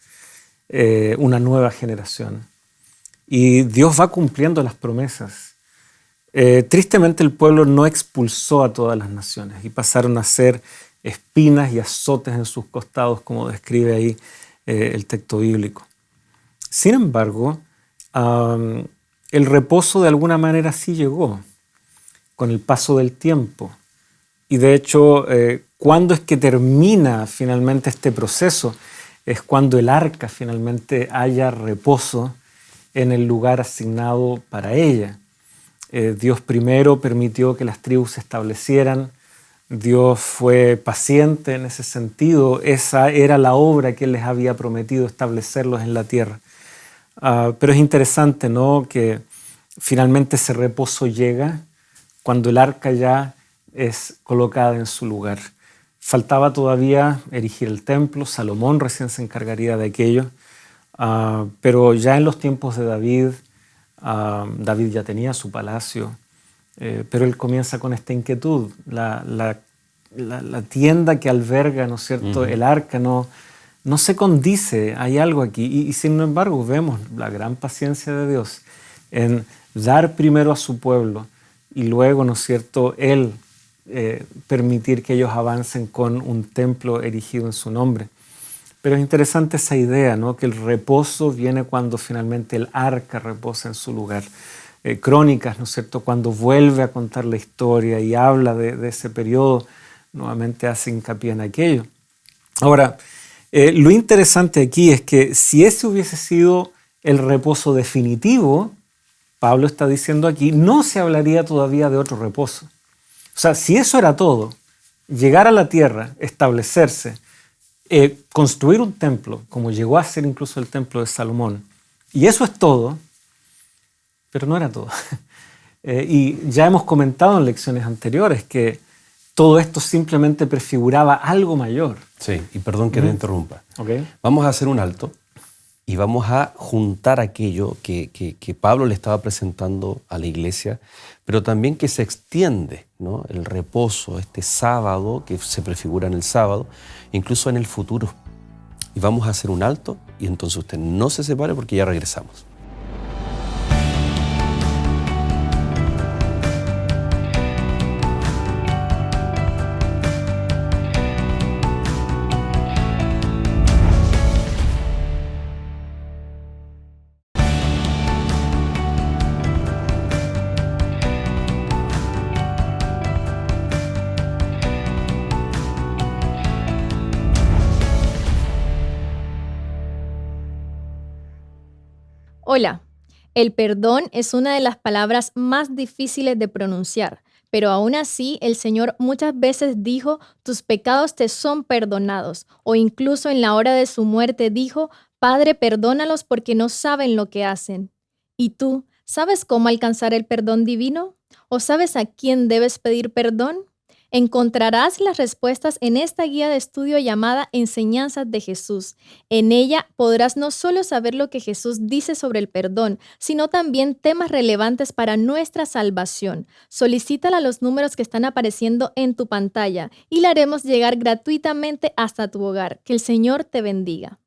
una nueva generación. Y Dios va cumpliendo las promesas. Tristemente el pueblo no expulsó a todas las naciones y pasaron a ser espinas y azotes en sus costados, como describe ahí el texto bíblico. Sin embargo, el reposo de alguna manera sí llegó con el paso del tiempo. Y de hecho, ¿cuándo es que termina finalmente este proceso? Es cuando el arca finalmente haya reposo en el lugar asignado para ella. Dios primero permitió que las tribus se establecieran. Dios fue paciente en ese sentido. Esa era la obra que Él les había prometido, establecerlos en la tierra. Pero es interesante, ¿no?, que finalmente ese reposo llega cuando el arca ya es colocada en su lugar. Faltaba todavía erigir el templo, Salomón recién se encargaría de aquello, pero ya en los tiempos de David, David ya tenía su palacio, pero él comienza con esta inquietud. La tienda que alberga, ¿no es cierto?, el arca no se condice, hay algo aquí. Y sin embargo vemos la gran paciencia de Dios en dar primero a su pueblo y luego, ¿no es cierto?, Él permitir que ellos avancen con un templo erigido en su nombre. Pero es interesante esa idea, ¿no?, que el reposo viene cuando finalmente el arca reposa en su lugar. Crónicas, ¿no es cierto?, cuando vuelve a contar la historia y habla de ese periodo, nuevamente hace hincapié en aquello. Ahora, lo interesante aquí es que si ese hubiese sido el reposo definitivo, Pablo está diciendo aquí, no se hablaría todavía de otro reposo. O sea, si eso era todo, llegar a la tierra, establecerse, construir un templo, como llegó a ser incluso el templo de Salomón, y eso es todo, pero no era todo. Y ya hemos comentado en lecciones anteriores que todo esto simplemente prefiguraba algo mayor. Sí, y perdón que te interrumpa. Okay. Vamos a hacer un alto y vamos a juntar aquello que Pablo le estaba presentando a la iglesia, pero también que se extiende, ¿no?, el reposo, este sábado, que se prefigura en el sábado, incluso en el futuro. Y vamos a hacer un alto y entonces usted no se separe porque ya regresamos. Hola, el perdón es una de las palabras más difíciles de pronunciar, pero aún así el Señor muchas veces dijo, tus pecados te son perdonados, o incluso en la hora de su muerte dijo, Padre, perdónalos porque no saben lo que hacen. ¿Y tú, sabes cómo alcanzar el perdón divino? ¿O sabes a quién debes pedir perdón? Encontrarás las respuestas en esta guía de estudio llamada Enseñanzas de Jesús. En ella podrás no solo saber lo que Jesús dice sobre el perdón, sino también temas relevantes para nuestra salvación. Solicítala a los números que están apareciendo en tu pantalla y la haremos llegar gratuitamente hasta tu hogar. Que el Señor te bendiga.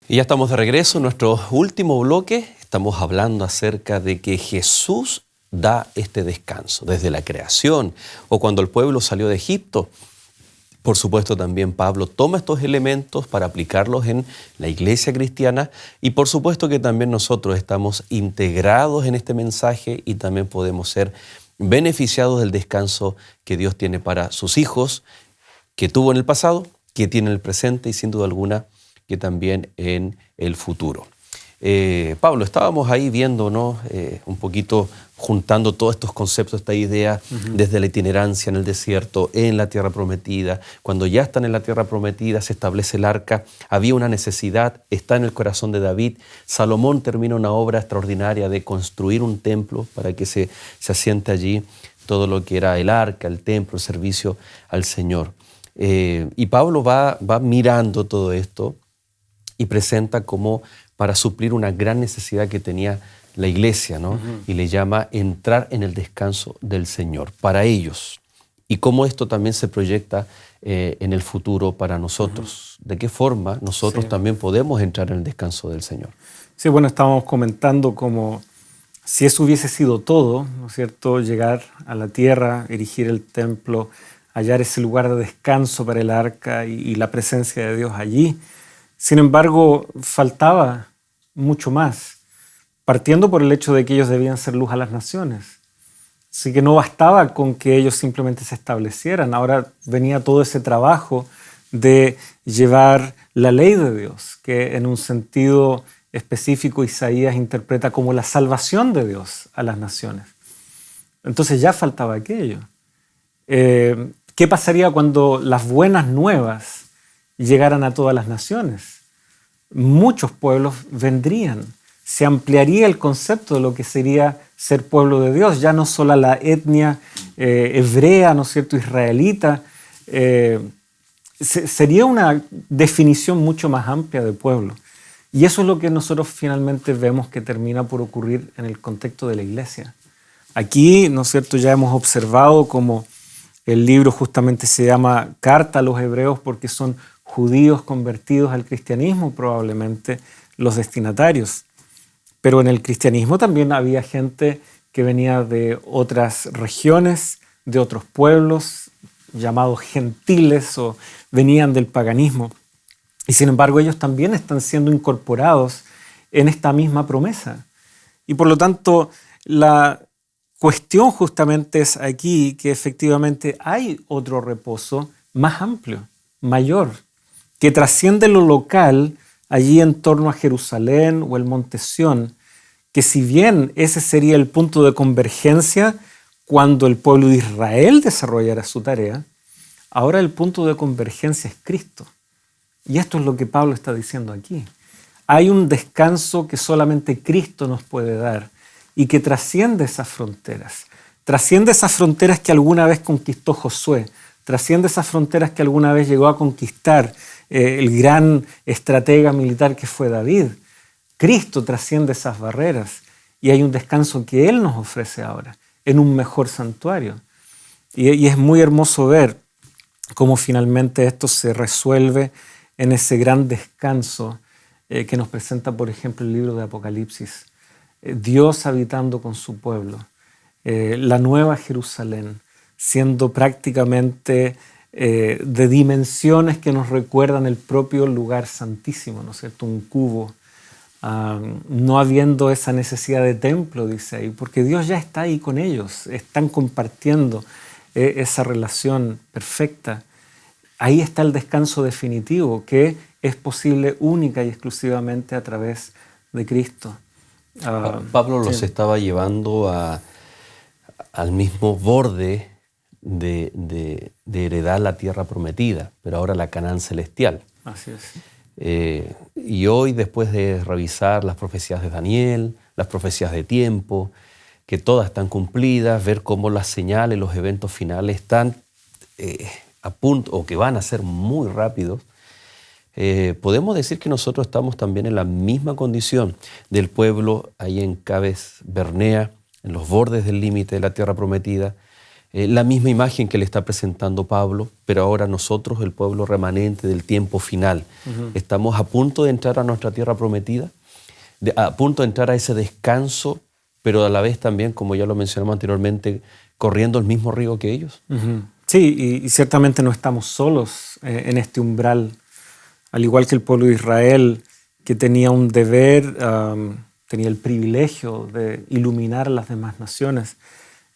Y ya estamos de regreso en nuestro último bloque. Estamos hablando acerca de que Jesús da este descanso desde la creación o cuando el pueblo salió de Egipto. Por supuesto, también Pablo toma estos elementos para aplicarlos en la iglesia cristiana y por supuesto que también nosotros estamos integrados en este mensaje y también podemos ser beneficiados del descanso que Dios tiene para sus hijos, que tuvo en el pasado, que tiene en el presente y sin duda alguna que también en el futuro. Pablo, estábamos ahí viendo, ¿no?, un poquito juntando todos estos conceptos, esta idea desde la itinerancia en el desierto, en la tierra prometida. Cuando ya están en la tierra prometida, se establece el arca, había una necesidad, está en el corazón de David. Salomón termina una obra extraordinaria de construir un templo para que se asiente allí todo lo que era el arca, el templo, el servicio al Señor. Y Pablo va mirando todo esto y presenta como para suplir una gran necesidad que tenía la iglesia, ¿no? Y le llama entrar en el descanso del Señor para ellos. Y cómo esto también se proyecta en el futuro para nosotros. ¿De qué forma nosotros también podemos entrar en el descanso del Señor? Sí, bueno, estábamos comentando como si eso hubiese sido todo, ¿no es cierto? Llegar a la tierra, erigir el templo, hallar ese lugar de descanso para el arca y la presencia de Dios allí. Sin embargo, faltaba mucho más, partiendo por el hecho de que ellos debían ser luz a las naciones. Así que no bastaba con que ellos simplemente se establecieran. Ahora venía todo ese trabajo de llevar la ley de Dios, que en un sentido específico Isaías interpreta como la salvación de Dios a las naciones. Entonces ya faltaba aquello. ¿Qué pasaría cuando las buenas nuevas llegaran a todas las naciones? Muchos pueblos vendrían. Se ampliaría el concepto de lo que sería ser pueblo de Dios, ya no solo a la etnia hebrea, ¿no es cierto?, israelita. Sería una definición mucho más amplia de pueblo. Y eso es lo que nosotros finalmente vemos que termina por ocurrir en el contexto de la iglesia. Aquí, ¿no es cierto?, ya hemos observado cómo el libro justamente se llama Carta a los Hebreos porque son judíos convertidos al cristianismo, probablemente los destinatarios. Pero en el cristianismo también había gente que venía de otras regiones, de otros pueblos, llamados gentiles, o venían del paganismo. Y sin embargo ellos también están siendo incorporados en esta misma promesa. Y por lo tanto, la cuestión justamente es aquí que efectivamente hay otro reposo más amplio, mayor, que trasciende lo local allí en torno a Jerusalén o el Monte Sión, que si bien ese sería el punto de convergencia cuando el pueblo de Israel desarrollara su tarea, ahora el punto de convergencia es Cristo. Y esto es lo que Pablo está diciendo aquí. Hay un descanso que solamente Cristo nos puede dar y que trasciende esas fronteras. Trasciende esas fronteras que alguna vez conquistó Josué, trasciende esas fronteras que alguna vez llegó a conquistar el gran estratega militar que fue David. Cristo trasciende esas barreras y hay un descanso que Él nos ofrece ahora en un mejor santuario. Y es muy hermoso ver cómo finalmente esto se resuelve en ese gran descanso que nos presenta, por ejemplo, el libro de Apocalipsis. Dios habitando con su pueblo, la nueva Jerusalén, siendo prácticamente de dimensiones que nos recuerdan el propio lugar santísimo, ¿no es cierto? Un cubo, no habiendo esa necesidad de templo, dice ahí, porque Dios ya está ahí con ellos, están compartiendo esa relación perfecta. Ahí está el descanso definitivo, que es posible única y exclusivamente a través de Cristo. Pablo los sí. estaba llevando al mismo borde de heredar la tierra prometida, pero ahora la Canaán celestial. Así es. Y hoy, después de revisar las profecías de Daniel, las profecías de tiempo, que todas están cumplidas, ver cómo las señales, los eventos finales están a punto o que van a ser muy rápidos, podemos decir que nosotros estamos también en la misma condición del pueblo ahí en Cades Bernea, en los bordes del límite de la tierra prometida, la misma imagen que le está presentando Pablo, pero ahora nosotros, el pueblo remanente del tiempo final, estamos a punto de entrar a nuestra tierra prometida, a punto de entrar a ese descanso, pero a la vez también, como ya lo mencionamos anteriormente, corriendo el mismo río que ellos. Sí, y ciertamente no estamos solos en este umbral, al igual que el pueblo de Israel, que tenía un deber, tenía el privilegio de iluminar a las demás naciones.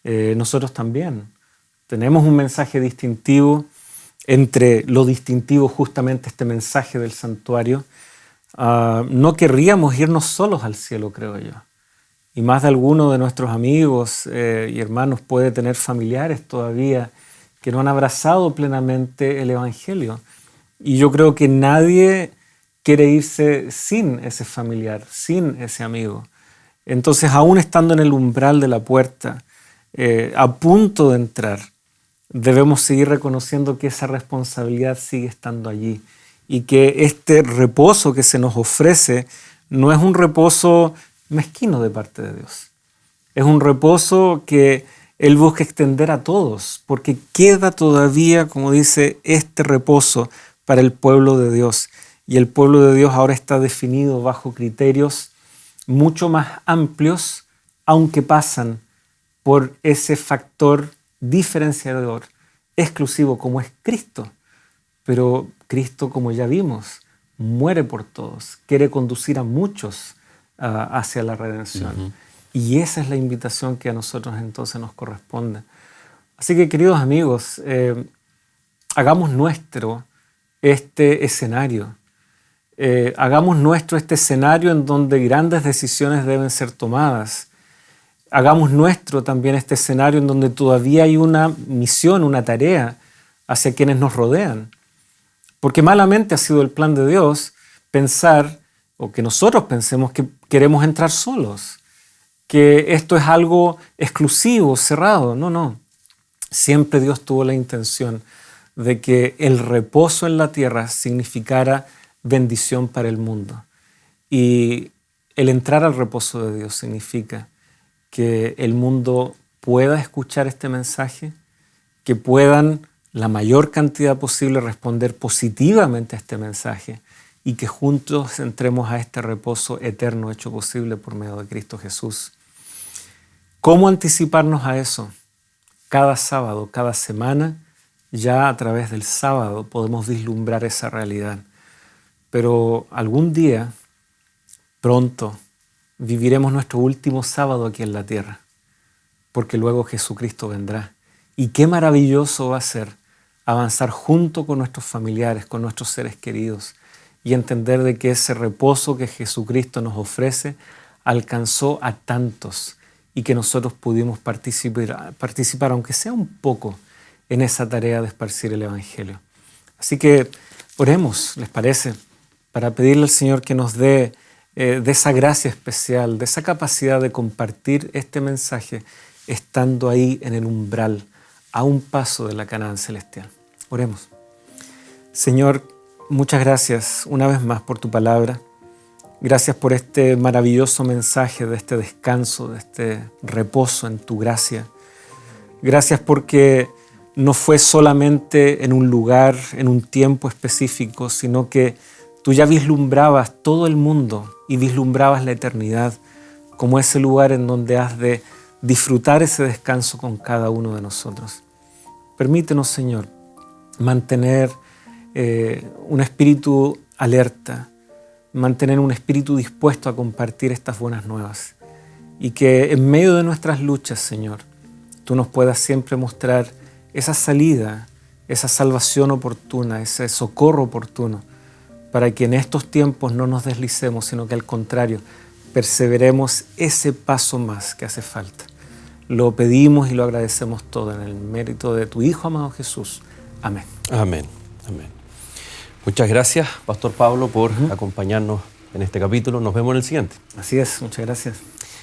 Nosotros también tenemos un mensaje distintivo, entre lo distintivo justamente este mensaje del santuario. No querríamos irnos solos al cielo, creo yo. Y más de alguno de nuestros amigos y hermanos puede tener familiares todavía que no han abrazado plenamente el Evangelio. Y yo creo que nadie quiere irse sin ese familiar, sin ese amigo. Entonces, aún estando en el umbral de la puerta, a punto de entrar, debemos seguir reconociendo que esa responsabilidad sigue estando allí y que este reposo que se nos ofrece no es un reposo mezquino de parte de Dios. Es un reposo que Él busca extender a todos, porque queda todavía, como dice, este reposo para el pueblo de Dios. Y el pueblo de Dios ahora está definido bajo criterios mucho más amplios, aunque pasan por ese factor diferenciador exclusivo como es Cristo. Pero Cristo, como ya vimos, muere por todos, quiere conducir a muchos hacia la redención. Y esa es la invitación que a nosotros entonces nos corresponde. Así que, queridos amigos, hagamos nuestro este escenario. hagamos nuestro este escenario en donde grandes decisiones deben ser tomadas. Hagamos nuestro también este escenario en donde todavía hay una misión, una tarea hacia quienes nos rodean. Porque malamente ha sido el plan de Dios pensar, o que nosotros pensemos que queremos entrar solos, que esto es algo exclusivo, cerrado. No. Siempre Dios tuvo la intención de que el reposo en la tierra significara bendición para el mundo. Y el entrar al reposo de Dios significa que el mundo pueda escuchar este mensaje, que puedan la mayor cantidad posible responder positivamente a este mensaje y que juntos entremos a este reposo eterno hecho posible por medio de Cristo Jesús. ¿Cómo anticiparnos a eso? Cada sábado, cada semana, ya a través del sábado podemos vislumbrar esa realidad. Pero algún día, pronto, viviremos nuestro último sábado aquí en la tierra, porque luego Jesucristo vendrá. Y qué maravilloso va a ser avanzar junto con nuestros familiares, con nuestros seres queridos, y entender de que ese reposo que Jesucristo nos ofrece alcanzó a tantos y que nosotros pudimos participar, aunque sea un poco, en esa tarea de esparcir el Evangelio. Así que oremos, ¿les parece?, para pedirle al Señor que nos dé de esa gracia especial, de esa capacidad de compartir este mensaje estando ahí en el umbral, a un paso de la Canaán celestial. Oremos. Señor, muchas gracias una vez más por tu palabra. Gracias por este maravilloso mensaje de este descanso, de este reposo en tu gracia. Gracias porque no fue solamente en un lugar, en un tiempo específico, sino que tú ya vislumbrabas todo el mundo y vislumbrabas la eternidad como ese lugar en donde has de disfrutar ese descanso con cada uno de nosotros. Permítenos, Señor, mantener un espíritu alerta, mantener un espíritu dispuesto a compartir estas buenas nuevas y que en medio de nuestras luchas, Señor, tú nos puedas siempre mostrar esa salida, esa salvación oportuna, ese socorro oportuno, para que en estos tiempos no nos deslicemos, sino que al contrario, perseveremos ese paso más que hace falta. Lo pedimos y lo agradecemos todo en el mérito de tu Hijo amado Jesús. Amén. Amén. Amén. Muchas gracias, Pastor Pablo, por acompañarnos en este capítulo. Nos vemos en el siguiente. Así es, muchas gracias.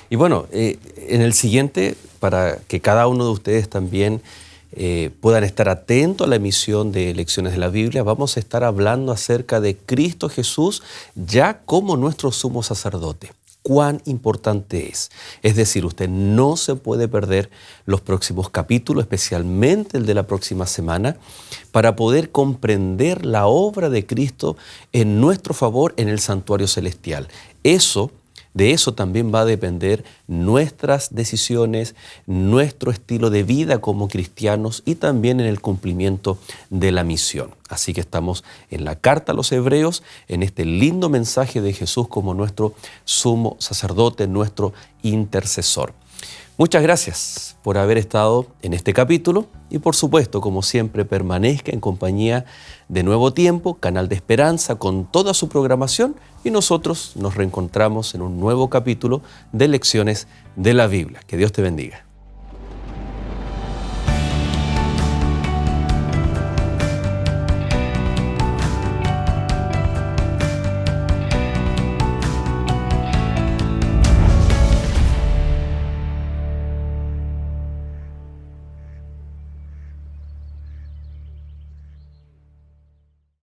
Y bueno, en el siguiente, para que cada uno de ustedes también puedan estar atentos a la emisión de Lecciones de la Biblia, vamos a estar hablando acerca de Cristo Jesús ya como nuestro sumo sacerdote. Cuán importante es. Es decir, usted no se puede perder los próximos capítulos, especialmente el de la próxima semana, para poder comprender la obra de Cristo en nuestro favor en el santuario celestial. De eso también va a depender nuestras decisiones, nuestro estilo de vida como cristianos y también en el cumplimiento de la misión. Así que estamos en la carta a los Hebreos, en este lindo mensaje de Jesús como nuestro sumo sacerdote, nuestro intercesor. Muchas gracias por haber estado en este capítulo y por supuesto, como siempre, permanezca en compañía de Nuevo Tiempo, Canal de Esperanza, con toda su programación y nosotros nos reencontramos en un nuevo capítulo de Lecciones de la Biblia. Que Dios te bendiga.